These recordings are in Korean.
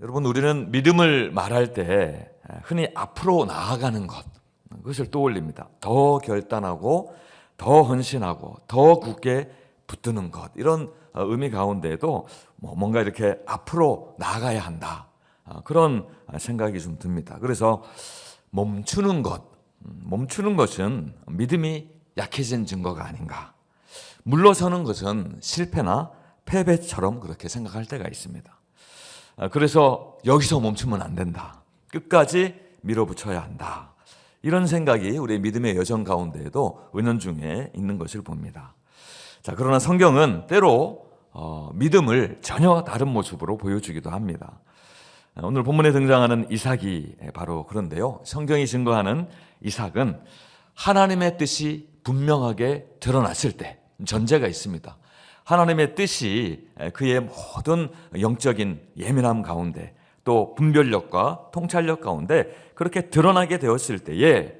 여러분, 우리는 믿음을 말할 때 흔히 앞으로 나아가는 것, 그것을 떠올립니다. 더 결단하고 더 헌신하고 더 굳게 붙드는 것, 이런 의미 가운데에도 뭔가 이렇게 앞으로 나아가야 한다, 그런 생각이 좀 듭니다. 그래서 멈추는 것은 믿음이 약해진 증거가 아닌가. 물러서는 것은 실패나 패배처럼 그렇게 생각할 때가 있습니다. 그래서 여기서 멈추면 안 된다, 끝까지 밀어붙여야 한다, 이런 생각이 우리의 믿음의 여정 가운데에도 은연중에 있는 것을 봅니다. 자, 그러나 성경은 때로 믿음을 전혀 다른 모습으로 보여주기도 합니다. 오늘 본문에 등장하는 이삭이 바로 그런데요, 성경이 증거하는 이삭은 하나님의 뜻이 분명하게 드러났을 때, 전제가 있습니다. 하나님의 뜻이 그의 모든 영적인 예민함 가운데, 또 분별력과 통찰력 가운데 그렇게 드러나게 되었을 때에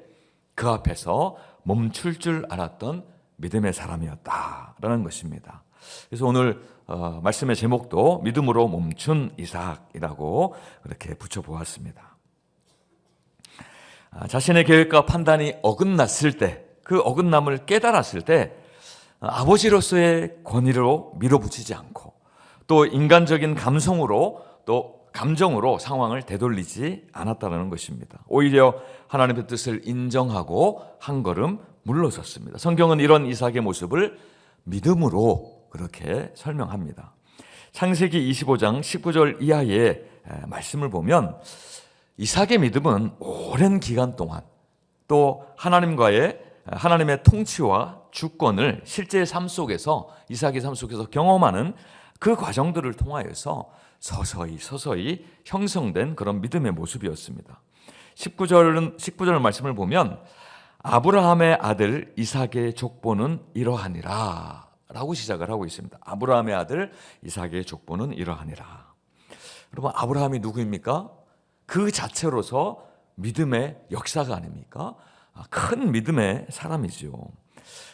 그 앞에서 멈출 줄 알았던 믿음의 사람이었다라는 것입니다. 그래서 오늘 말씀의 제목도 믿음으로 멈춘 이삭이라고 그렇게 붙여보았습니다. 자신의 계획과 판단이 어긋났을 때, 그 어긋남을 깨달았을 때 아버지로서의 권위로 밀어붙이지 않고, 또 인간적인 감성으로 또 감정으로 상황을 되돌리지 않았다는 것입니다. 오히려 하나님의 뜻을 인정하고 한 걸음 물러섰습니다. 성경은 이런 이삭의 모습을 믿음으로 그렇게 설명합니다. 창세기 25장 19절 이하의 말씀을 보면 이삭의 믿음은 오랜 기간 동안 또 하나님의 통치와 주권을 실제 삶 속에서, 이삭의 삶 속에서 경험하는 그 과정들을 통하여서 서서히 형성된 그런 믿음의 모습이었습니다. 19절 말씀을 보면 아브라함의 아들 이삭의 족보는 이러하니라 라고 시작을 하고 있습니다. 아브라함의 아들 이삭의 족보는 이러하니라. 여러분, 아브라함이 누구입니까? 그 자체로서 믿음의 역사가 아닙니까? 큰 믿음의 사람이죠.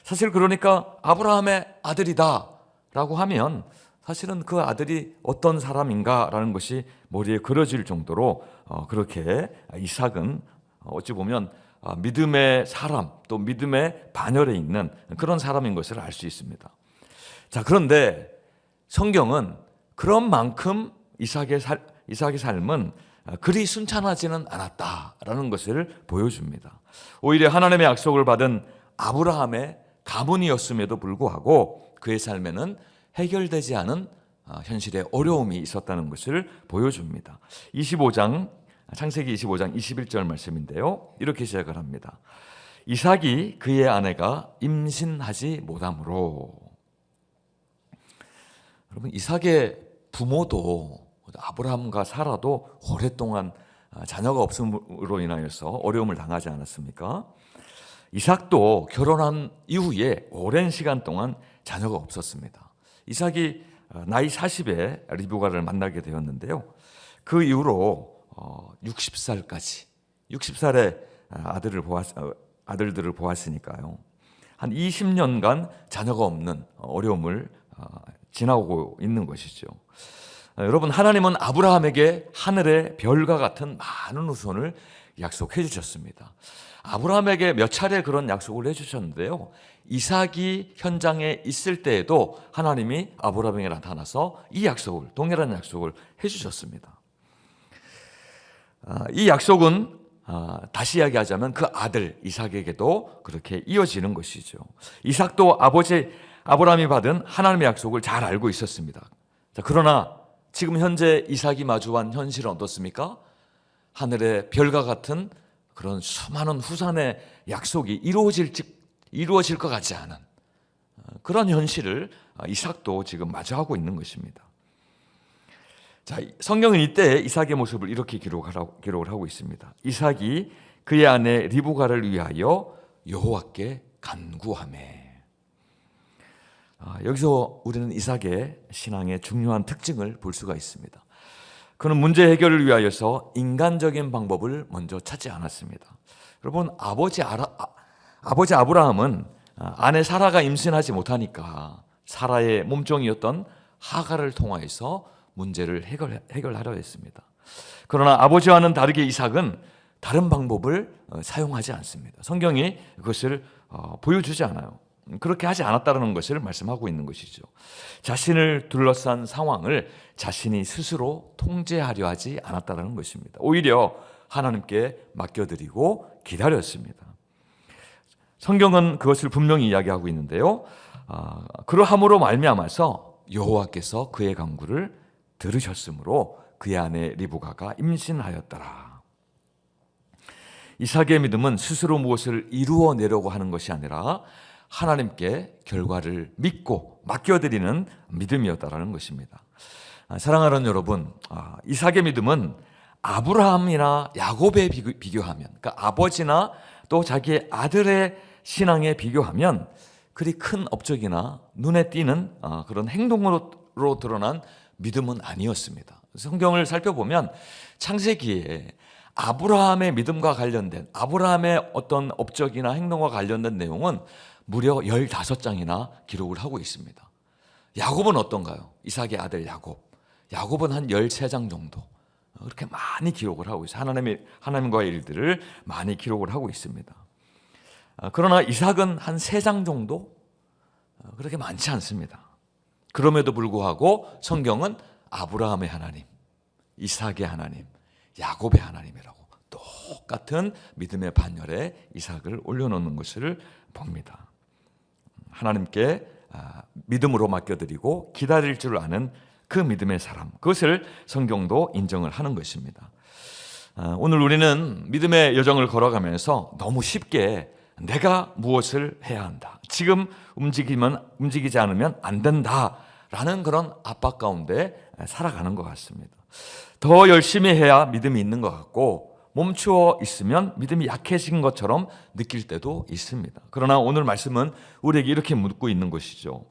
사실 그러니까 아브라함의 아들이다 라고 하면 사실은 그 아들이 어떤 사람인가라는 것이 머리에 그려질 정도로 그렇게 이삭은 어찌 보면 믿음의 사람, 또 믿음의 반열에 있는 그런 사람인 것을 알 수 있습니다. 자, 그런데 성경은 그런 만큼 이삭의 삶은 그리 순탄하지는 않았다라는 것을 보여줍니다. 오히려 하나님의 약속을 받은 아브라함의 가문이었음에도 불구하고 그의 삶에는 해결되지 않은 현실의 어려움이 있었다는 것을 보여줍니다. 창세기 25장 21절 말씀인데요, 이렇게 시작을 합니다. 이삭이 그의 아내가 임신하지 못하므로. 여러분, 이삭의 부모도 아브라함과 사라도 오랫동안 자녀가 없음으로 인하여서 어려움을 당하지 않았습니까? 이삭도 결혼한 이후에 오랜 시간 동안 자녀가 없었습니다. 이삭이 나이 40에 리브가를 만나게 되었는데요, 그 이후로 60살에 아들들을 보았으니까요, 한 20년간 자녀가 없는 어려움을 지나오고 있는 것이죠. 여러분, 하나님은 아브라함에게 하늘의 별과 같은 많은 후손을 약속해 주셨습니다. 아브라함에게 몇 차례 그런 약속을 해주셨는데요, 이삭이 현장에 있을 때에도 하나님이 아브라함에게 나타나서 이 약속을, 동일한 약속을 해주셨습니다. 이 약속은 다시 이야기하자면 그 아들 이삭에게도 그렇게 이어지는 것이죠. 이삭도 아버지 아브라함이 받은 하나님의 약속을 잘 알고 있었습니다. 자, 그러나 지금 현재 이삭이 마주한 현실은 어떻습니까? 하늘의 별과 같은 그런 수많은 후손의 약속이 이루어질 것 같지 않은 그런 현실을 이삭도 지금 마주하고 있는 것입니다. 자, 성경은 이때 이삭의 모습을 이렇게 기록을 하고 있습니다. 이삭이 그의 아내 리브가를 위하여 여호와께 간구하매. 여기서 우리는 이삭의 신앙의 중요한 특징을 볼 수가 있습니다. 그는 문제 해결을 위하여서 인간적인 방법을 먼저 찾지 않았습니다. 여러분, 아버지 아브라함은 아내 사라가 임신하지 못하니까 사라의 몸종이었던 하갈을 통하여서 문제를 해결하려 했습니다. 그러나 아버지와는 다르게 이삭은 다른 방법을 사용하지 않습니다. 성경이 그것을 보여주지 않아요. 그렇게 하지 않았다는 것을 말씀하고 있는 것이죠. 자신을 둘러싼 상황을 자신이 스스로 통제하려 하지 않았다는 것입니다. 오히려 하나님께 맡겨드리고 기다렸습니다. 성경은 그것을 분명히 이야기하고 있는데요. 그러함으로 말미암아서 여호와께서 그의 간구를 들으셨으므로 그의 아내 리브가가 임신하였더라. 이삭의 믿음은 스스로 무엇을 이루어내려고 하는 것이 아니라 하나님께 결과를 믿고 맡겨드리는 믿음이었다라는 것입니다. 사랑하는 여러분, 이삭의 믿음은 아브라함이나 야곱에 비교하면, 그러니까 아버지나 또 자기의 아들의 신앙에 비교하면 그리 큰 업적이나 눈에 띄는 그런 행동으로 드러난 믿음은 아니었습니다. 성경을 살펴보면 창세기에 아브라함의 믿음과 관련된, 아브라함의 어떤 업적이나 행동과 관련된 내용은 무려 15장이나 기록을 하고 있습니다. 야곱은 어떤가요? 이삭의 아들 야곱. 야곱은 한 13장 정도. 그렇게 많이 기록을 하고 있어요. 하나님과의 일들을 많이 기록을 하고 있습니다. 그러나 이삭은 한 3장 정도? 그렇게 많지 않습니다. 그럼에도 불구하고 성경은 아브라함의 하나님, 이삭의 하나님, 야곱의 하나님이라고 똑같은 믿음의 반열에 이삭을 올려놓는 것을 봅니다. 하나님께 믿음으로 맡겨드리고 기다릴 줄 아는 그 믿음의 사람, 그것을 성경도 인정을 하는 것입니다. 오늘 우리는 믿음의 여정을 걸어가면서 너무 쉽게 내가 무엇을 해야 한다, 지금 움직이지 않으면 안 된다라는 그런 압박 가운데 살아가는 것 같습니다. 더 열심히 해야 믿음이 있는 것 같고 멈추어 있으면 믿음이 약해진 것처럼 느낄 때도 있습니다. 그러나 오늘 말씀은 우리에게 이렇게 묻고 있는 것이죠.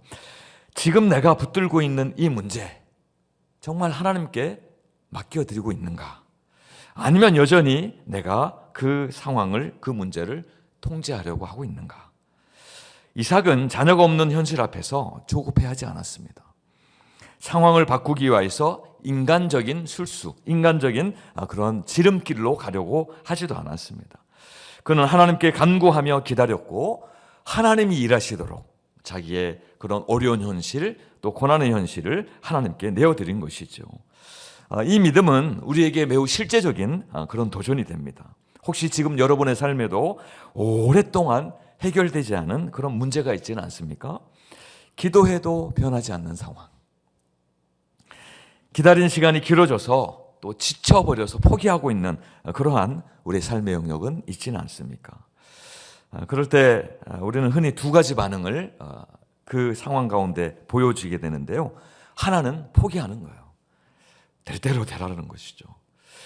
지금 내가 붙들고 있는 이 문제 정말 하나님께 맡겨드리고 있는가? 아니면 여전히 내가 그 상황을, 그 문제를 통제하려고 하고 있는가? 이삭은 자녀가 없는 현실 앞에서 조급해하지 않았습니다. 상황을 바꾸기 위해서 인간적인 술수, 인간적인 그런 지름길로 가려고 하지도 않았습니다. 그는 하나님께 간구하며 기다렸고 하나님이 일하시도록 자기의 그런 어려운 현실, 또 고난의 현실을 하나님께 내어드린 것이죠. 이 믿음은 우리에게 매우 실제적인 그런 도전이 됩니다. 혹시 지금 여러분의 삶에도 오랫동안 해결되지 않은 그런 문제가 있지는 않습니까? 기도해도 변하지 않는 상황, 기다린 시간이 길어져서 또 지쳐버려서 포기하고 있는 그러한 우리의 삶의 영역은 있지는 않습니까? 그럴 때 우리는 흔히 두 가지 반응을 그 상황 가운데 보여주게 되는데요. 하나는 포기하는 거예요. 될 대로 되라는 것이죠.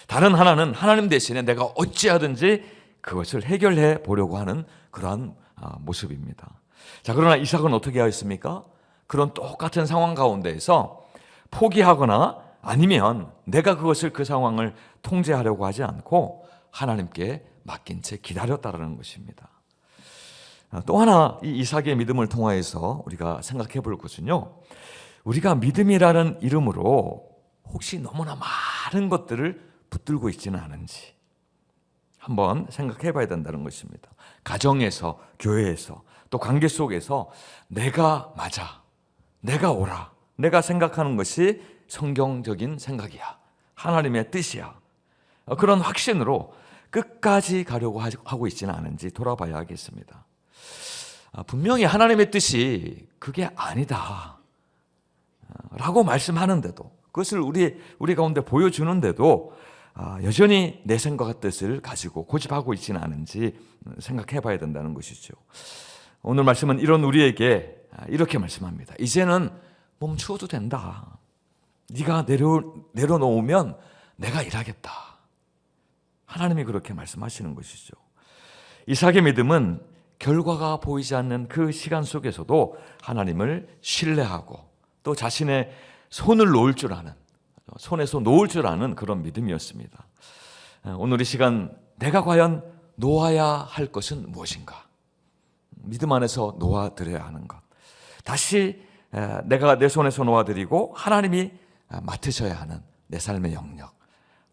다른 하나는 하나님 대신에 내가 어찌하든지 그것을 해결해 보려고 하는 그러한 모습입니다. 자, 그러나 이삭은 어떻게 하였습니까? 그런 똑같은 상황 가운데에서 포기하거나 아니면 내가 그 상황을 통제하려고 하지 않고 하나님께 맡긴 채 기다렸다라는 것입니다. 또 하나 이 이삭의 믿음을 통하여서 우리가 생각해 볼 것은요, 우리가 믿음이라는 이름으로 혹시 너무나 많은 것들을 붙들고 있지는 않은지 한번 생각해 봐야 된다는 것입니다. 가정에서, 교회에서, 또 관계 속에서 내가 맞아, 내가 옳아, 내가 생각하는 것이 성경적인 생각이야, 하나님의 뜻이야, 그런 확신으로 끝까지 가려고 하고 있지는 않은지 돌아봐야 하겠습니다. 분명히 하나님의 뜻이 그게 아니다 라고 말씀하는데도, 그것을 우리 가운데 보여주는데도 여전히 내 생각과 뜻을 가지고 고집하고 있지는 않은지 생각해 봐야 된다는 것이죠. 오늘 말씀은 이런 우리에게 이렇게 말씀합니다. 이제는 멈추어도 된다. 네가 내려놓으면 내가 일하겠다. 하나님이 그렇게 말씀하시는 것이죠. 이삭의 믿음은 결과가 보이지 않는 그 시간 속에서도 하나님을 신뢰하고 또 자신의 손을 놓을 줄 아는, 손에서 놓을 줄 아는 그런 믿음이었습니다. 오늘 이 시간 내가 과연 놓아야 할 것은 무엇인가? 믿음 안에서 놓아드려야 하는 것, 다시 내가 내 손에서 놓아드리고 하나님이 맡으셔야 하는 내 삶의 영역,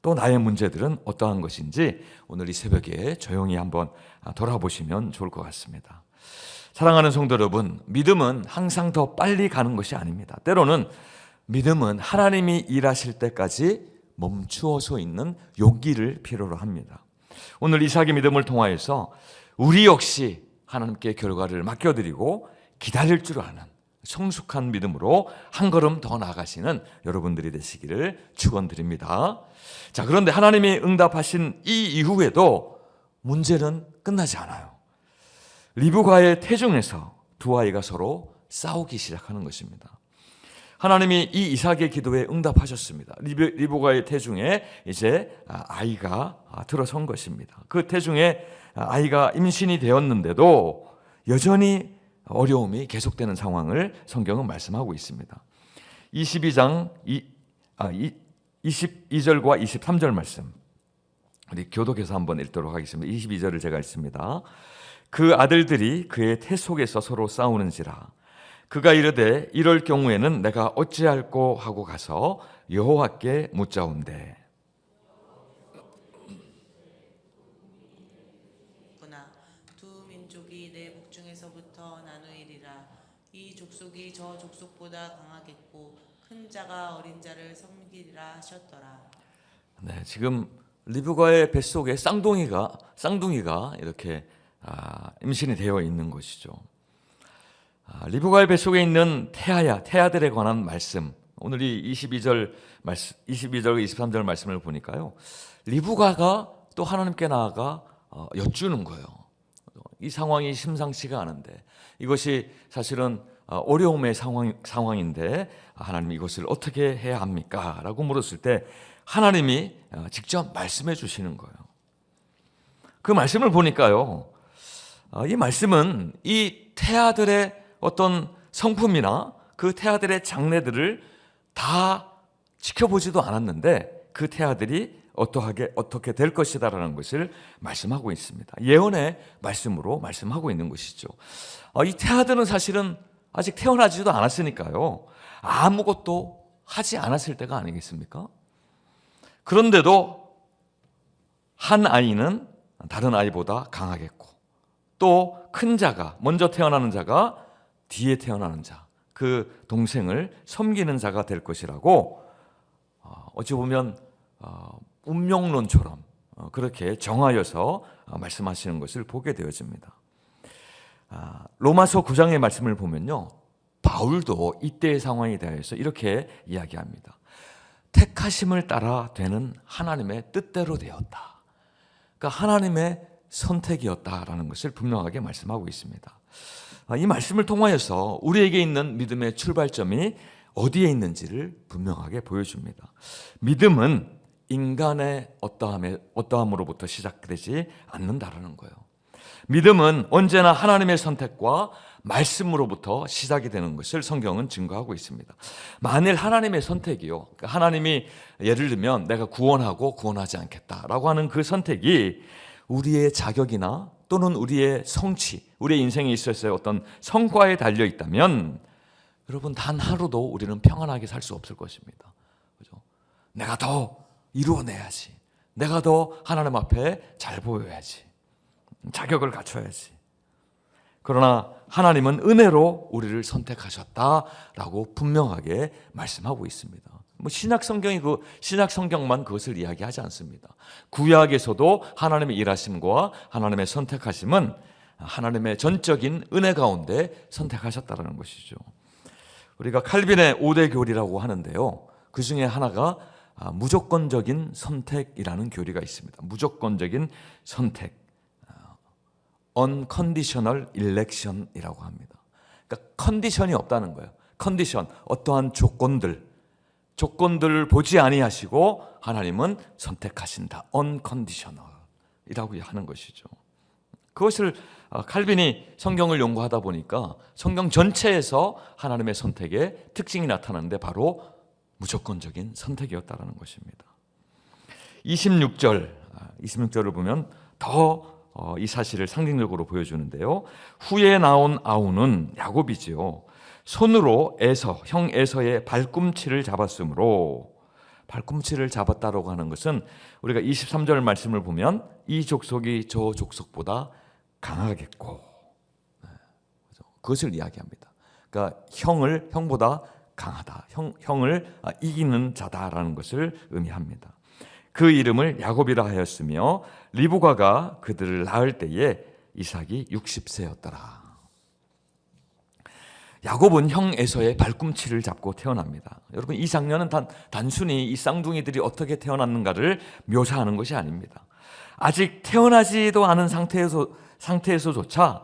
또 나의 문제들은 어떠한 것인지 오늘 이 새벽에 조용히 한번 돌아보시면 좋을 것 같습니다. 사랑하는 성도 여러분, 믿음은 항상 더 빨리 가는 것이 아닙니다. 때로는 믿음은 하나님이 일하실 때까지 멈추어서 있는 용기를 필요로 합니다. 오늘 이삭의 믿음을 통하여서 우리 역시 하나님께 결과를 맡겨드리고 기다릴 줄 아는 성숙한 믿음으로 한 걸음 더 나아가시는 여러분들이 되시기를 축원드립니다. 자, 그런데 하나님이 응답하신 이 이후에도 문제는 끝나지 않아요. 리브가의 태중에서 두 아이가 서로 싸우기 시작하는 것입니다. 하나님이 이 이삭의 기도에 응답하셨습니다. 리브가의 태중에 이제 아이가 들어선 것입니다. 그 태중에 아이가 임신이 되었는데도 여전히 어려움이 계속되는 상황을 성경은 말씀하고 있습니다. 22장 22절과 23절 말씀, 우리 교독에서 한번 읽도록 하겠습니다. 22절을 제가 읽습니다. 그 아들들이 그의 태 속에서 서로 싸우는지라 그가 이르되 이럴 경우에는 내가 어찌할꼬 하고 가서 여호와께 묻자온대. 두 민족이 내 북중에서부터 나누이리라. 이 족속이 저 족속보다 강하겠고 큰 자가 어린 자를 섬기리라 하셨더라. 네, 지금 리브가의 뱃속에 쌍둥이가 이렇게 임신이 되어 있는 것이죠. 리브가의 뱃속에 있는 태아들에 관한 말씀, 오늘 이 22절과 23절 말씀을 보니까요, 리브가가 또 하나님께 나아가 여쭈는 거예요. 이 상황이 심상치가 않은데, 이것이 사실은 어려움의 상황인데 하나님 이것을 어떻게 해야 합니까? 라고 물었을 때 하나님이 직접 말씀해 주시는 거예요. 그 말씀을 보니까요, 이 말씀은 이 태아들의 어떤 성품이나 그 태아들의 장래들을 다 지켜보지도 않았는데 그 태아들이 어떻게 될 것이다라는 것을 말씀하고 있습니다. 예언의 말씀으로 말씀하고 있는 것이죠. 이 태아들은 사실은 아직 태어나지도 않았으니까요, 아무것도 하지 않았을 때가 아니겠습니까? 그런데도 한 아이는 다른 아이보다 강하겠고, 또 큰 자가, 먼저 태어나는 자가 뒤에 태어나는 자, 그 동생을 섬기는 자가 될 것이라고 어찌 보면 운명론처럼 그렇게 정하여서 말씀하시는 것을 보게 되어집니다. 로마서 9장의 말씀을 보면요, 바울도 이때의 상황에 대해서 이렇게 이야기합니다. 택하심을 따라 되는 하나님의 뜻대로 되었다. 그러니까 하나님의 선택이었다라는 것을 분명하게 말씀하고 있습니다. 이 말씀을 통하여서 우리에게 있는 믿음의 출발점이 어디에 있는지를 분명하게 보여줍니다. 믿음은 인간의 어떠함으로부터 시작되지 않는다라는 거예요. 믿음은 언제나 하나님의 선택과 말씀으로부터 시작이 되는 것을 성경은 증거하고 있습니다. 만일 하나님의 선택이요, 하나님이 예를 들면 내가 구원하고 구원하지 않겠다라고 하는 그 선택이 우리의 자격이나 또는 우리의 성취, 우리의 인생에 있어서의 어떤 성과에 달려 있다면 여러분, 단 하루도 우리는 평안하게 살 수 없을 것입니다. 그죠? 내가 더 이루어내야지, 내가 더 하나님 앞에 잘 보여야지, 자격을 갖춰야지. 그러나 하나님은 은혜로 우리를 선택하셨다라고 분명하게 말씀하고 있습니다. 신약 성경만 그것을 이야기하지 않습니다. 구약에서도 하나님의 일하심과 하나님의 선택하심은 하나님의 전적인 은혜 가운데 선택하셨다는 것이죠. 우리가 칼빈의 5대 교리라고 하는데요, 그 중에 하나가 무조건적인 선택이라는 교리가 있습니다. 무조건적인 선택, unconditional election이라고 합니다. 그러니까 컨디션이 없다는 거예요. 컨디션, 어떠한 조건들을 보지 아니하시고 하나님은 선택하신다. unconditional이라고 하는 것이죠. 그것을 칼빈이 성경을 연구하다 보니까 성경 전체에서 하나님의 선택의 특징이 나타나는데 바로 무조건적인 선택이었다는 것입니다. 26절을 보면 더 이 사실을 상징적으로 보여주는데요, 후에 나온 아우는 야곱이지요. 손으로 형 에서의 발꿈치를 잡았으므로, 발꿈치를 잡았다라고 하는 것은 우리가 23절 말씀을 보면 이 족속이 저 족속보다 강하겠고, 그것을 이야기합니다. 그러니까 형보다 강하다, 형을 이기는 자다라는 것을 의미합니다. 그 이름을 야곱이라 하였으며 리브가가 그들을 낳을 때에 이삭이 60세였더라. 야곱은 형 에서의 발꿈치를 잡고 태어납니다. 여러분, 이 장면은 단순히 이 쌍둥이들이 어떻게 태어났는가를 묘사하는 것이 아닙니다. 아직 태어나지도 않은 상태에서조차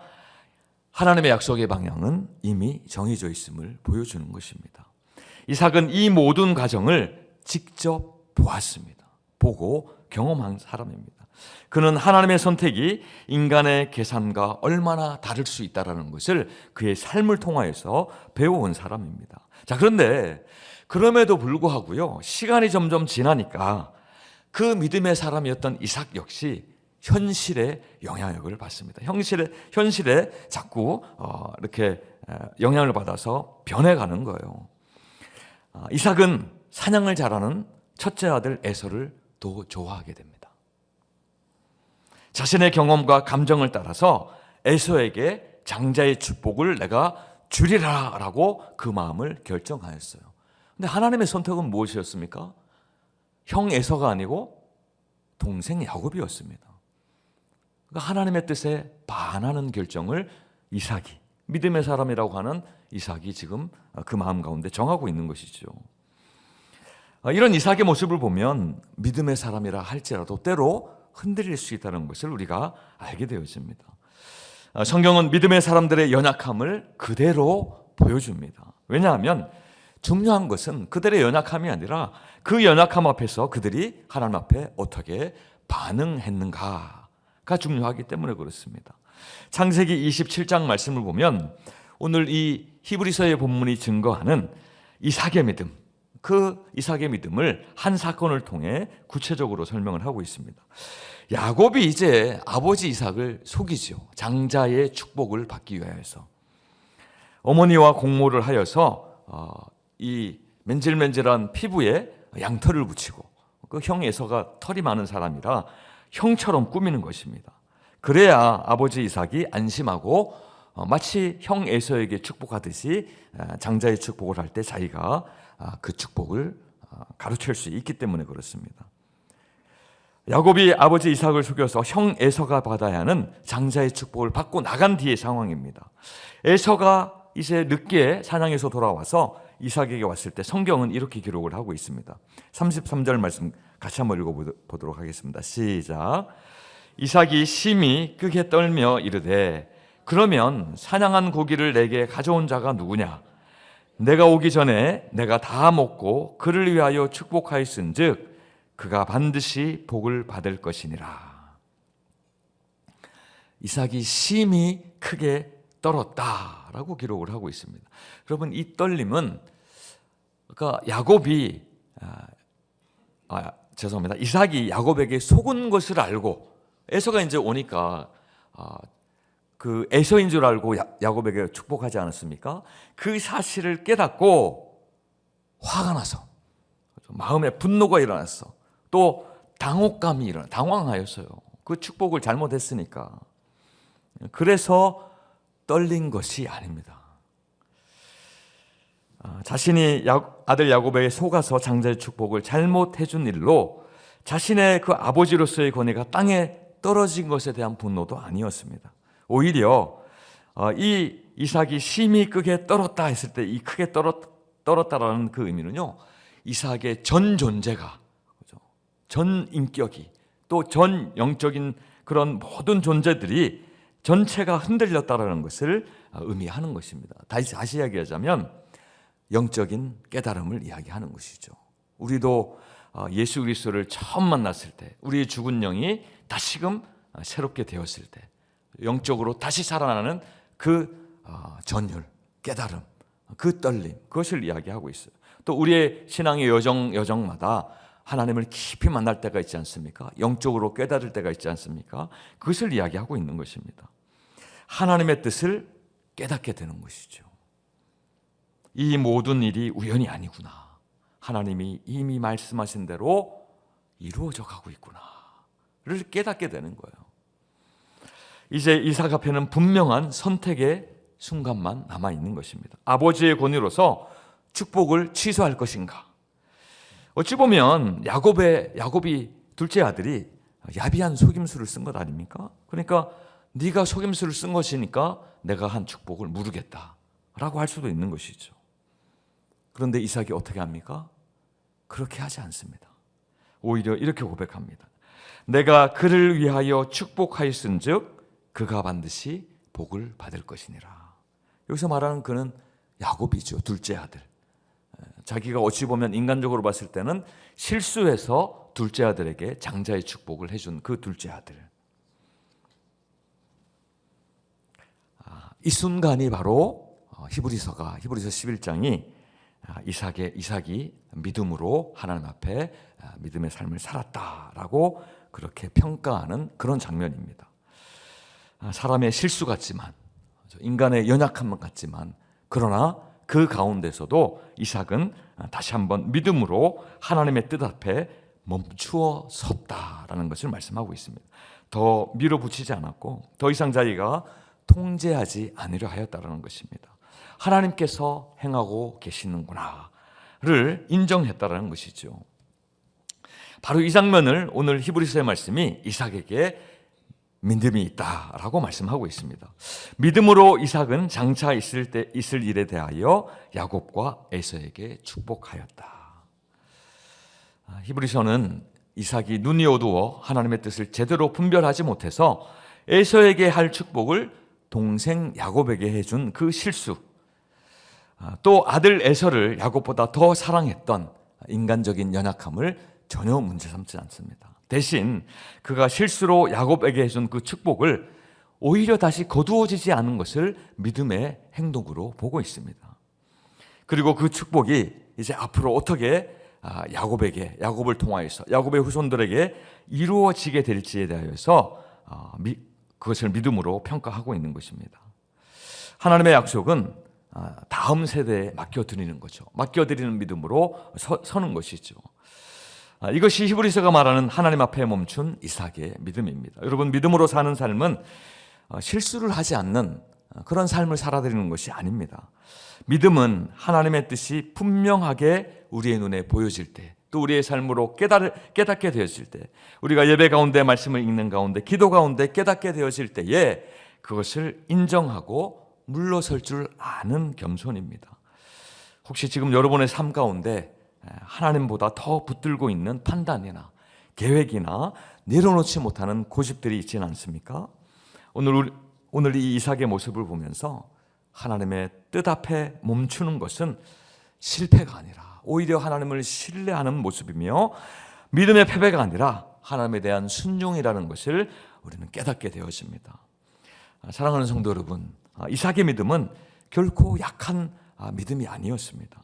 하나님의 약속의 방향은 이미 정해져 있음을 보여주는 것입니다. 이삭은 이 모든 과정을 직접 보았습니다. 보고 경험한 사람입니다. 그는 하나님의 선택이 인간의 계산과 얼마나 다를 수 있다는 것을 그의 삶을 통하여서 배워온 사람입니다. 자, 그런데 그럼에도 불구하고요, 시간이 점점 지나니까 그 믿음의 사람이었던 이삭 역시 현실의 영향력을 받습니다. 현실에 자꾸 이렇게 영향을 받아서 변해가는 거예요. 이삭은 사냥을 잘하는 첫째 아들 에서를 더 좋아하게 됩니다. 자신의 경험과 감정을 따라서 에서에게 장자의 축복을 내가 주리라 라고 그 마음을 결정하였어요. 근데 하나님의 선택은 무엇이었습니까? 형 에서가 아니고 동생 야곱이었습니다. 그러니까 하나님의 뜻에 반하는 결정을 이삭이, 믿음의 사람이라고 하는 이삭이 지금 그 마음 가운데 정하고 있는 것이죠. 이런 이삭의 모습을 보면 믿음의 사람이라 할지라도 때로 흔들릴 수 있다는 것을 우리가 알게 되어집니다. 성경은 믿음의 사람들의 연약함을 그대로 보여줍니다. 왜냐하면 중요한 것은 그들의 연약함이 아니라 그 연약함 앞에서 그들이 하나님 앞에 어떻게 반응했는가가 중요하기 때문에 그렇습니다. 창세기 27장 말씀을 보면 오늘 이 히브리서의 본문이 증거하는 이삭의 믿음, 그 이삭의 믿음을 한 사건을 통해 구체적으로 설명을 하고 있습니다. 야곱이 이제 아버지 이삭을 속이죠. 장자의 축복을 받기 위하여서 어머니와 공모를 하여서 이 맨질맨질한 피부에 양털을 붙이고, 그 형 에서가 털이 많은 사람이라 형처럼 꾸미는 것입니다. 그래야 아버지 이삭이 안심하고 마치 형 에서에게 축복하듯이 장자의 축복을 할 때 자기가 그 축복을 가로챌 수 있기 때문에 그렇습니다. 야곱이 아버지 이삭을 속여서 형 에서가 받아야 하는 장자의 축복을 받고 나간 뒤의 상황입니다. 에서가 이제 늦게 사냥에서 돌아와서 이삭에게 왔을 때 성경은 이렇게 기록을 하고 있습니다. 33절 말씀 같이 한번 읽어보도록 하겠습니다. 시작. 이삭이 심히 크게 떨며 이르되 그러면 사냥한 고기를 내게 가져온 자가 누구냐? 내가 오기 전에 내가 다 먹고 그를 위하여 축복하였은즉 그가 반드시 복을 받을 것이니라. 이삭이 심히 크게 떨었다라고 기록을 하고 있습니다. 여러분, 이 떨림은 그러니까 야곱이 죄송합니다. 이삭이 야곱에게 속은 것을 알고 에서가 이제 오니까 그 에서인 줄 알고 야곱에게 축복하지 않았습니까? 그 사실을 깨닫고 화가 나서 마음에 분노가 일어났어. 또 당황하였어요. 그 축복을 잘못했으니까. 그래서 떨린 것이 아닙니다. 자신이 아들 야곱에게 속아서 장자의 축복을 잘못해준 일로 자신의 그 아버지로서의 권위가 땅에 떨어진 것에 대한 분노도 아니었습니다. 오히려 이 이삭이 심히 크게 떨었다 했을 때 이 크게 떨었다라는 그 의미는요, 이삭의 전 존재가, 전 인격이, 또 전 영적인 그런 모든 존재들이 전체가 흔들렸다라는 것을 의미하는 것입니다. 다시 이야기하자면 영적인 깨달음을 이야기하는 것이죠. 우리도 예수 그리스도를 처음 만났을 때, 우리의 죽은 영이 다시금 새롭게 되었을 때 영적으로 다시 살아나는 그 전율, 깨달음, 그 떨림, 그것을 이야기하고 있어요. 또 우리의 신앙의 여정마다 하나님을 깊이 만날 때가 있지 않습니까? 영적으로 깨달을 때가 있지 않습니까? 그것을 이야기하고 있는 것입니다. 하나님의 뜻을 깨닫게 되는 것이죠. 이 모든 일이 우연이 아니구나. 하나님이 이미 말씀하신 대로 이루어져 가고 있구나를 깨닫게 되는 거예요. 이제 이삭 앞에는 분명한 선택의 순간만 남아있는 것입니다. 아버지의 권위로서 축복을 취소할 것인가? 어찌 보면 야곱이 둘째 아들이 야비한 속임수를 쓴 것 아닙니까? 그러니까 네가 속임수를 쓴 것이니까 내가 한 축복을 무르겠다라고 할 수도 있는 것이죠. 그런데 이삭이 어떻게 합니까? 그렇게 하지 않습니다. 오히려 이렇게 고백합니다. 내가 그를 위하여 축복하였은즉 그가 반드시 복을 받을 것이니라. 여기서 말하는 그는 야곱이죠. 둘째 아들. 자기가 어찌 보면 인간적으로 봤을 때는 실수해서 둘째 아들에게 장자의 축복을 해준 그 둘째 아들. 이 순간이 바로 히브리서 11장이 이삭이 믿음으로 하나님 앞에 믿음의 삶을 살았다라고 그렇게 평가하는 그런 장면입니다. 사람의 실수 같지만, 인간의 연약함 같지만, 그러나 그 가운데서도 이삭은 다시 한번 믿음으로 하나님의 뜻 앞에 멈추어 섰다라는 것을 말씀하고 있습니다. 더 밀어붙이지 않았고 더 이상 자기가 통제하지 않으려 하였다라는 것입니다. 하나님께서 행하고 계시는구나를 인정했다라는 것이죠. 바로 이 장면을 오늘 히브리서의 말씀이 이삭에게 믿음이 있다라고 말씀하고 있습니다. 믿음으로 이삭은 장차 있을 일에 대하여 야곱과 에서에게 축복하였다. 히브리서는 이삭이 눈이 어두워 하나님의 뜻을 제대로 분별하지 못해서 에서에게 할 축복을 동생 야곱에게 해준 그 실수, 또 아들 에서를 야곱보다 더 사랑했던 인간적인 연약함을 전혀 문제 삼지 않습니다. 대신 그가 실수로 야곱에게 해준 그 축복을 오히려 다시 거두어지지 않은 것을 믿음의 행동으로 보고 있습니다. 그리고 그 축복이 이제 앞으로 어떻게 야곱을 통하여서 야곱의 후손들에게 이루어지게 될지에 대하여서 그것을 믿음으로 평가하고 있는 것입니다. 하나님의 약속은 다음 세대에 맡겨드리는 거죠. 맡겨드리는 믿음으로 서는 것이죠. 이것이 히브리서가 말하는 하나님 앞에 멈춘 이삭의 믿음입니다. 여러분, 믿음으로 사는 삶은 실수를 하지 않는 그런 삶을 살아드리는 것이 아닙니다. 믿음은 하나님의 뜻이 분명하게 우리의 눈에 보여질 때, 또 우리의 삶으로 깨닫게 되어질 때, 우리가 예배 가운데 말씀을 읽는 가운데 기도 가운데 깨닫게 되어질 때에 그것을 인정하고 물러설 줄 아는 겸손입니다. 혹시 지금 여러분의 삶 가운데 하나님보다 더 붙들고 있는 판단이나 계획이나 내려놓지 못하는 고집들이 있지는 않습니까? 오늘 이 이삭의 모습을 보면서 하나님의 뜻 앞에 멈추는 것은 실패가 아니라 오히려 하나님을 신뢰하는 모습이며 믿음의 패배가 아니라 하나님에 대한 순종이라는 것을 우리는 깨닫게 되어집니다. 사랑하는 성도 여러분, 이삭의 믿음은 결코 약한 믿음이 아니었습니다.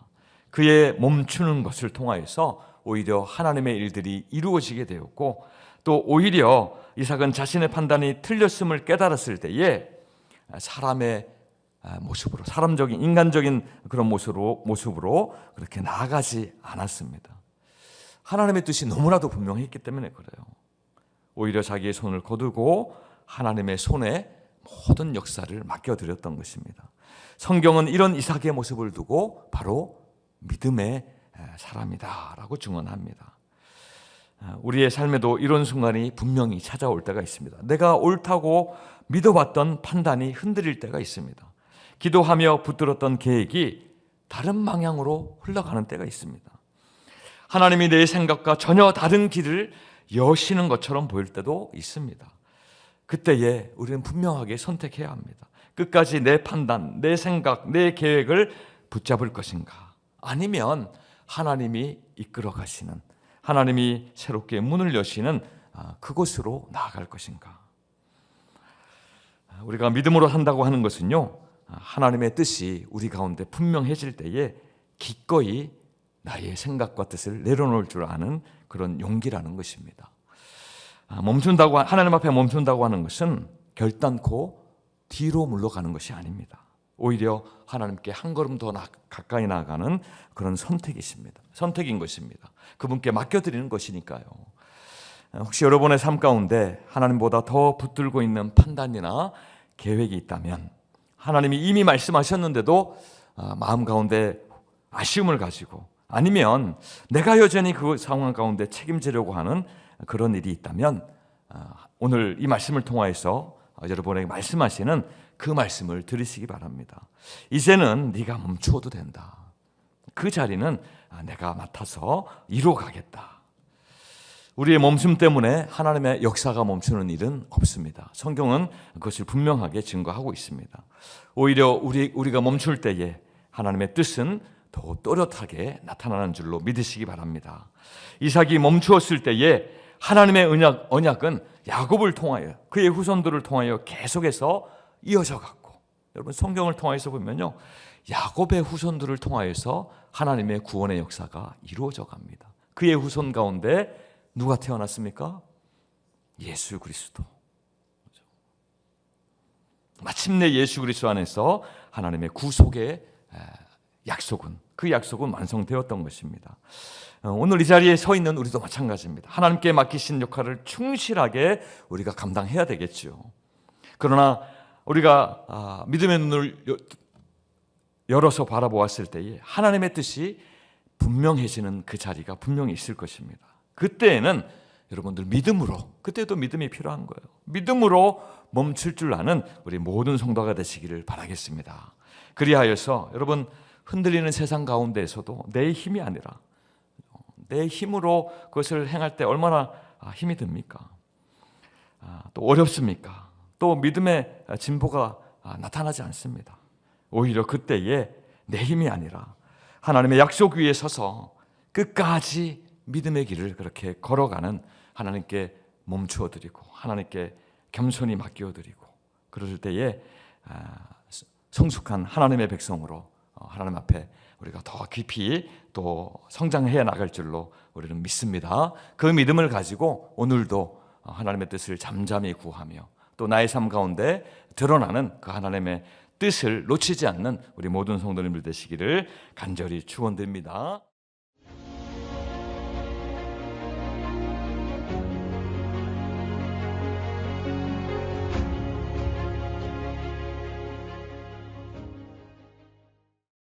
그의 멈추는 것을 통하여서 오히려 하나님의 일들이 이루어지게 되었고, 또 오히려 이삭은 자신의 판단이 틀렸음을 깨달았을 때에 사람의 모습으로, 사람적인 인간적인 그런 모습으로 그렇게 나아가지 않았습니다. 하나님의 뜻이 너무나도 분명했기 때문에 그래요. 오히려 자기의 손을 거두고 하나님의 손에 모든 역사를 맡겨드렸던 것입니다. 성경은 이런 이삭의 모습을 두고 바로 믿음의 사람이다라고 증언합니다. 우리의 삶에도 이런 순간이 분명히 찾아올 때가 있습니다. 내가 옳다고 믿어봤던 판단이 흔들릴 때가 있습니다. 기도하며 붙들었던 계획이 다른 방향으로 흘러가는 때가 있습니다. 하나님이 내 생각과 전혀 다른 길을 여시는 것처럼 보일 때도 있습니다. 그때에 우리는 분명하게 선택해야 합니다. 끝까지 내 판단, 내 생각, 내 계획을 붙잡을 것인가, 아니면 하나님이 이끌어 가시는, 하나님이 새롭게 문을 여시는 그곳으로 나아갈 것인가. 우리가 믿음으로 산다고 하는 것은요, 하나님의 뜻이 우리 가운데 분명해질 때에 기꺼이 나의 생각과 뜻을 내려놓을 줄 아는 그런 용기라는 것입니다. 하나님 앞에 멈춘다고 하는 것은 결단코 뒤로 물러가는 것이 아닙니다. 오히려 하나님께 한 걸음 더 가까이 나아가는 그런 선택인 것입니다. 그분께 맡겨드리는 것이니까요. 혹시 여러분의 삶 가운데 하나님보다 더 붙들고 있는 판단이나 계획이 있다면, 하나님이 이미 말씀하셨는데도 마음 가운데 아쉬움을 가지고, 아니면 내가 여전히 그 상황 가운데 책임지려고 하는 그런 일이 있다면, 오늘 이 말씀을 통하여서 여러분에게 말씀하시는 그 말씀을 들으시기 바랍니다. 이제는 네가 멈추어도 된다. 그 자리는 내가 맡아서 이루어가겠다. 우리의 멈춤 때문에 하나님의 역사가 멈추는 일은 없습니다. 성경은 그것을 분명하게 증거하고 있습니다. 오히려 우리가 멈출 때에 하나님의 뜻은 더 또렷하게 나타나는 줄로 믿으시기 바랍니다. 이삭이 멈추었을 때에 하나님의 언약은 야곱을 통하여, 그의 후손들을 통하여 계속해서 이어져 갔고, 여러분 성경을 통해서 보면요, 야곱의 후손들을 통하여서 하나님의 구원의 역사가 이루어져 갑니다. 그의 후손 가운데 누가 태어났습니까? 예수 그리스도. 마침내 예수 그리스도 안에서 하나님의 구속의 약속은, 그 약속은 완성되었던 것입니다. 오늘 이 자리에 서 있는 우리도 마찬가지입니다. 하나님께 맡기신 역할을 충실하게 우리가 감당해야 되겠죠. 그러나 우리가 믿음의 눈을 열어서 바라보았을 때에 하나님의 뜻이 분명해지는 그 자리가 분명히 있을 것입니다. 그때에는 여러분들 믿음으로, 그때도 믿음이 필요한 거예요. 믿음으로 멈출 줄 아는 우리 모든 성도가 되시기를 바라겠습니다. 그리하여서 여러분, 흔들리는 세상 가운데에서도 내 힘이 아니라 내 힘으로 그것을 행할 때 얼마나 힘이 듭니까? 또 어렵습니까? 또 믿음의 진보가 나타나지 않습니다. 오히려 그때에 내 힘이 아니라 하나님의 약속 위에 서서 끝까지 믿음의 길을 그렇게 걸어가는, 하나님께 멈추어드리고 하나님께 겸손히 맡겨드리고, 그럴 때에 성숙한 하나님의 백성으로 하나님 앞에 우리가 더 깊이 또 성장해 나갈 줄로 우리는 믿습니다. 그 믿음을 가지고 오늘도 하나님의 뜻을 잠잠히 구하며 또 나의 삶 가운데 드러나는 그 하나님의 뜻을 놓치지 않는 우리 모든 성도님들 되시기를 간절히 축원드립니다.